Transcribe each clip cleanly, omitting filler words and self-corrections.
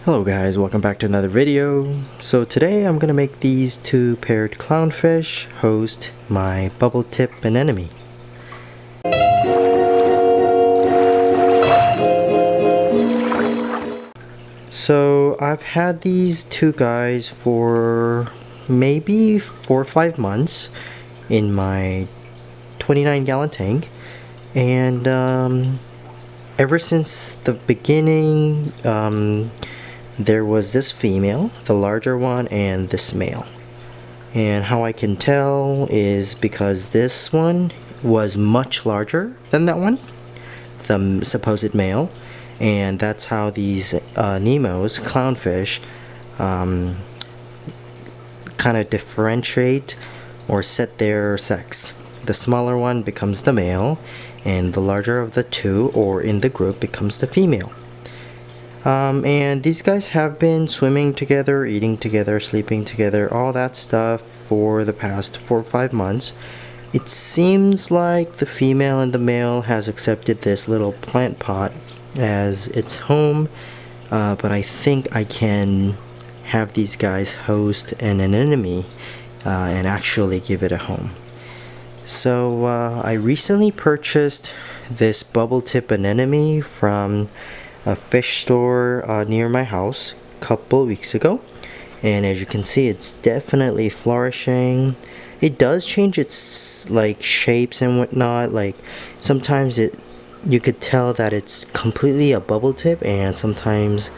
Hello guys, welcome back to another video. So today I'm gonna make these two paired clownfish host my bubble tip anemone. So I've had these two guys for maybe 4 or 5 months in my 29-gallon tank, and ever since the beginning there was this female, the larger one, and this male. And how I can tell is because this one was much larger than that one, the supposed male, and that's how these Nemos, clownfish, kind of differentiate or set their sex. The smaller one becomes the male, and the larger of the two, or in the group, becomes the female. And these guys have been swimming together, eating together, sleeping together, all that stuff for the past 4 or 5 months. It seems like the female and the male has accepted this little plant pot as its home, but I think I can have these guys host an anemone and actually give it a home. So I recently purchased this bubble tip anemone from a fish store near my house a couple weeks ago, and as you can see, it's definitely flourishing. It does change its like shapes and whatnot. Like sometimes you could tell that it's completely a bubble tip, and sometimes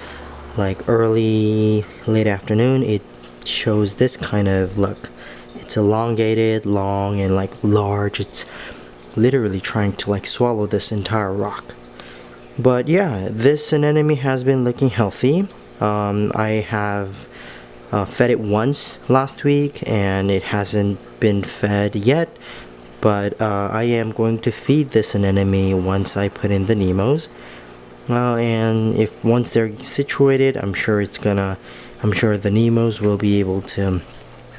like late afternoon it shows this kind of look. It's elongated, long, and like large. It's literally trying to like swallow this entire rock. But yeah, this anemone has been looking healthy. I have fed it once last week, and it hasn't been fed yet. But I am going to feed this anemone once I put in the Nemos. And if once they're situated, I'm sure the Nemos will be able to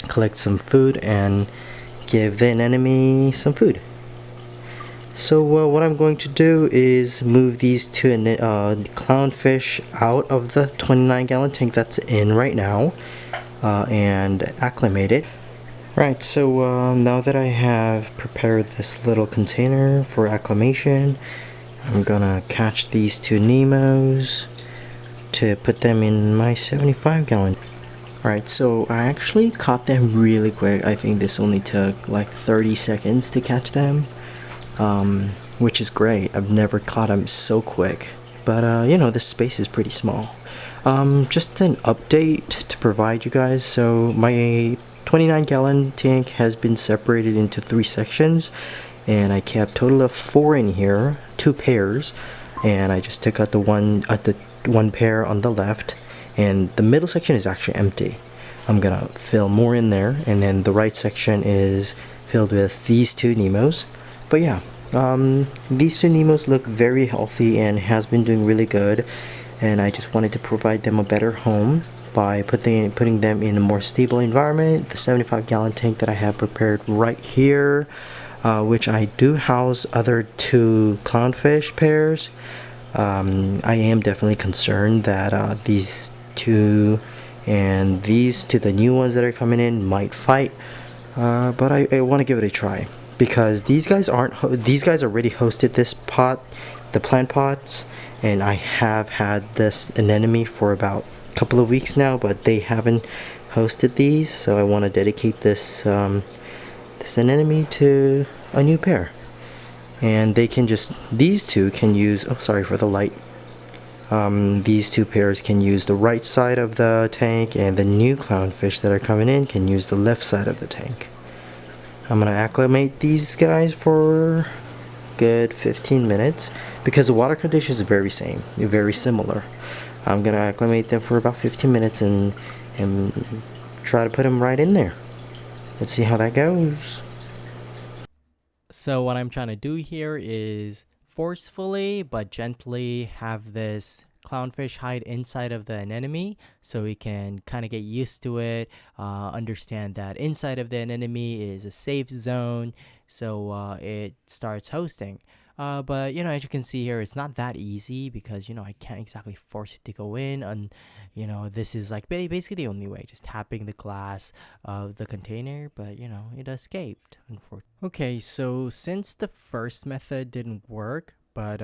collect some food and give the anemone some food. So what I'm going to do is move these two clownfish out of the 29-gallon tank that's in right now and acclimate it. Right, so now that I have prepared this little container for acclimation, I'm gonna catch these two Nemos to put them in my 75-gallon. Alright, so I actually caught them really quick. I think this only took like 30 seconds to catch them. Which is great. I've never caught them so quick, but this space is pretty small. Just an update to provide you guys. So my 29-gallon tank has been separated into 3 sections, and I kept a total of 4 in here, 2 pairs, and I just took out the one pair on the left, and the middle section is actually empty. I'm gonna fill more in there, and then the right section is filled with these 2 Nemos. But yeah, these 2 Nemos look very healthy and has been doing really good, and I just wanted to provide them a better home by putting them in a more stable environment. The 75-gallon tank that I have prepared right here, which I do house other 2 clownfish pairs. I am definitely concerned that these 2 and these 2, the new ones that are coming in, might fight, but I want to give it a try. Because these guys already hosted this pot, the plant pots, and I have had this anemone for about a couple of weeks now, but they haven't hosted these, so I want to dedicate this anemone to a new pair. And these 2 can use, oh sorry for the light, these 2 pairs can use the right side of the tank, and the new clownfish that are coming in can use the left side of the tank. I'm gonna acclimate these guys for good 15 minutes because the water conditions are very similar. I'm gonna acclimate them for about 15 minutes and try to put them right in there. Let's see how that goes. So what I'm trying to do here is forcefully but gently have this clownfish hide inside of the anemone so we can kind of get used to it, understand that inside of the anemone is a safe zone, so it starts hosting. But as you can see here, it's not that easy because I can't exactly force it to go in, and this is like basically the only way, just tapping the glass of the container. But it escaped, unfortunately. Okay, so since the first method didn't work, but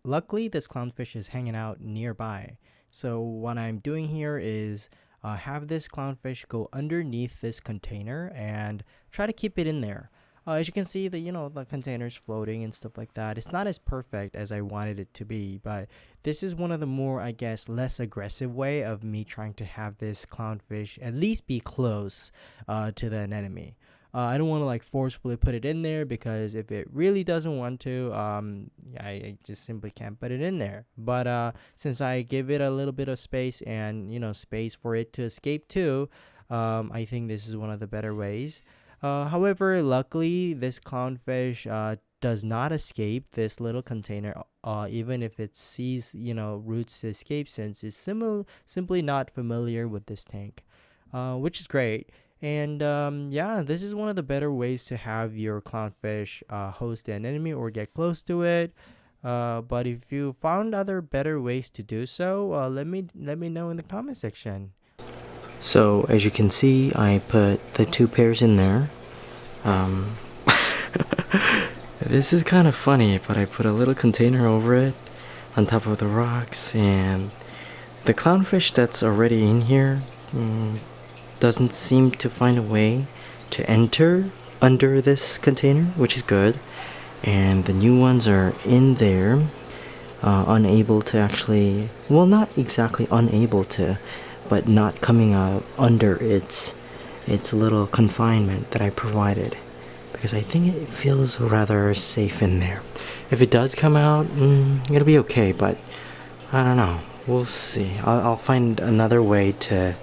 luckily this clownfish is hanging out nearby. So what I'm doing here is have this clownfish go underneath this container and try to keep it in there. As you can see, the container's floating and stuff like that. It's not as perfect as I wanted it to be, but this is one of the more, I guess, less aggressive way of me trying to have this clownfish at least be close to the anemone. I don't want to like forcefully put it in there, because if it really doesn't want to, I just simply can't put it in there. But since I give it a little bit of space and space for it to escape too, I think this is one of the better ways. However, luckily this clownfish does not escape this little container, even if it sees routes to escape, since it's simply not familiar with this tank, which is great. And yeah, this is one of the better ways to have your clownfish host an enemy or get close to it. But if you found other better ways to do so, let me know in the comment section. So as you can see, I put the 2 pairs in there. This is kind of funny, but I put a little container over it on top of the rocks, and the clownfish that's already in here doesn't seem to find a way to enter under this container, which is good. And the new ones are in there, unable to actually, well, not exactly unable to, but not coming out under its little confinement that I provided, because I think it feels rather safe in there. If it does come out, it'll be okay, but I don't know, we'll see. I'll find another way to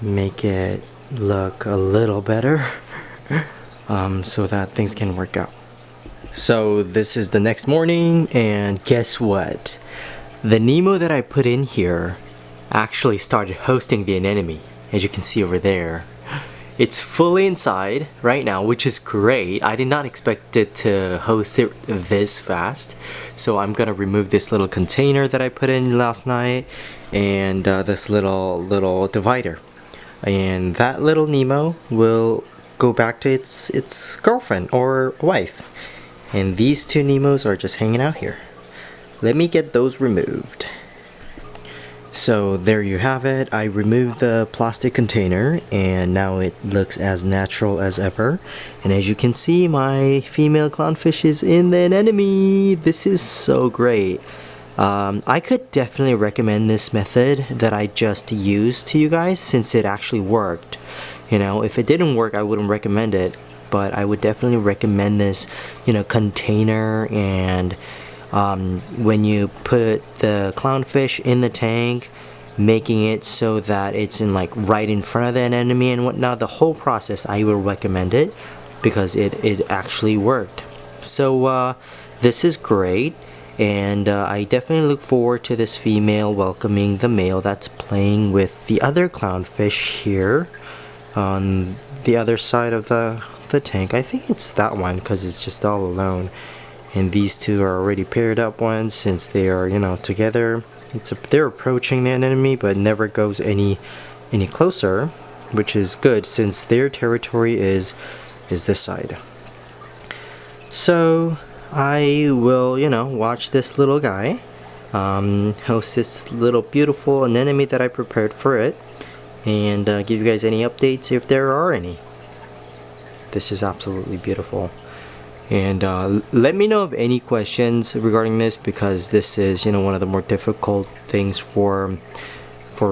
make it look a little better so that things can work out. So this is the next morning, and guess what? The Nemo that I put in here actually started hosting the anemone. As you can see over there, it's fully inside right now, which is great. I did not expect it to host it this fast. So I'm gonna remove this little container that I put in last night, and this little divider, and that little Nemo will go back to its girlfriend or wife, and these 2 Nemos are just hanging out here. Let me get those removed. So there you have it. I removed the plastic container, and now it looks as natural as ever. And as you can see, my female clownfish is in the anemone. This is so great. I could definitely recommend this method that I just used to you guys, since it actually worked. If it didn't work, I wouldn't recommend it, but I would definitely recommend this container. And when you put the clownfish in the tank, making it so that it's in like right in front of the anemone and whatnot, the whole process, I will recommend it, because it actually worked. So this is great, and I definitely look forward to this female welcoming the male that's playing with the other clownfish here on the other side of the tank. I think it's that one, because it's just all alone. And these 2 are already paired up ones, since they are together. They're approaching the anemone, but never goes any closer, which is good, since their territory is this side. So I will watch this little guy host this little beautiful anemone that I prepared for it, and give you guys any updates if there are any. This is absolutely beautiful. And let me know of any questions regarding this, because this is one of the more difficult things for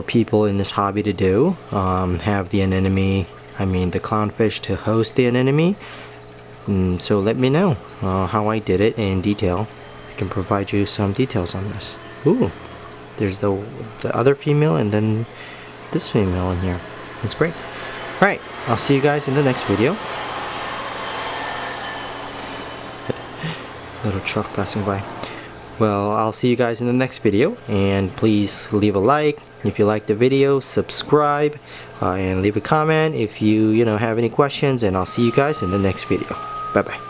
people in this hobby to do. Have the anemone, the clownfish, to host the anemone. So let me know how I did it in detail. I can provide you some details on this. Ooh, there's the other female, and then this female in here. That's great. Alright, I'll see you guys in the next video. Little truck passing by. Well, I'll see you guys in the next video, and please leave a like if you like the video, subscribe, and leave a comment if you have any questions, and I'll see you guys in the next video. Bye bye.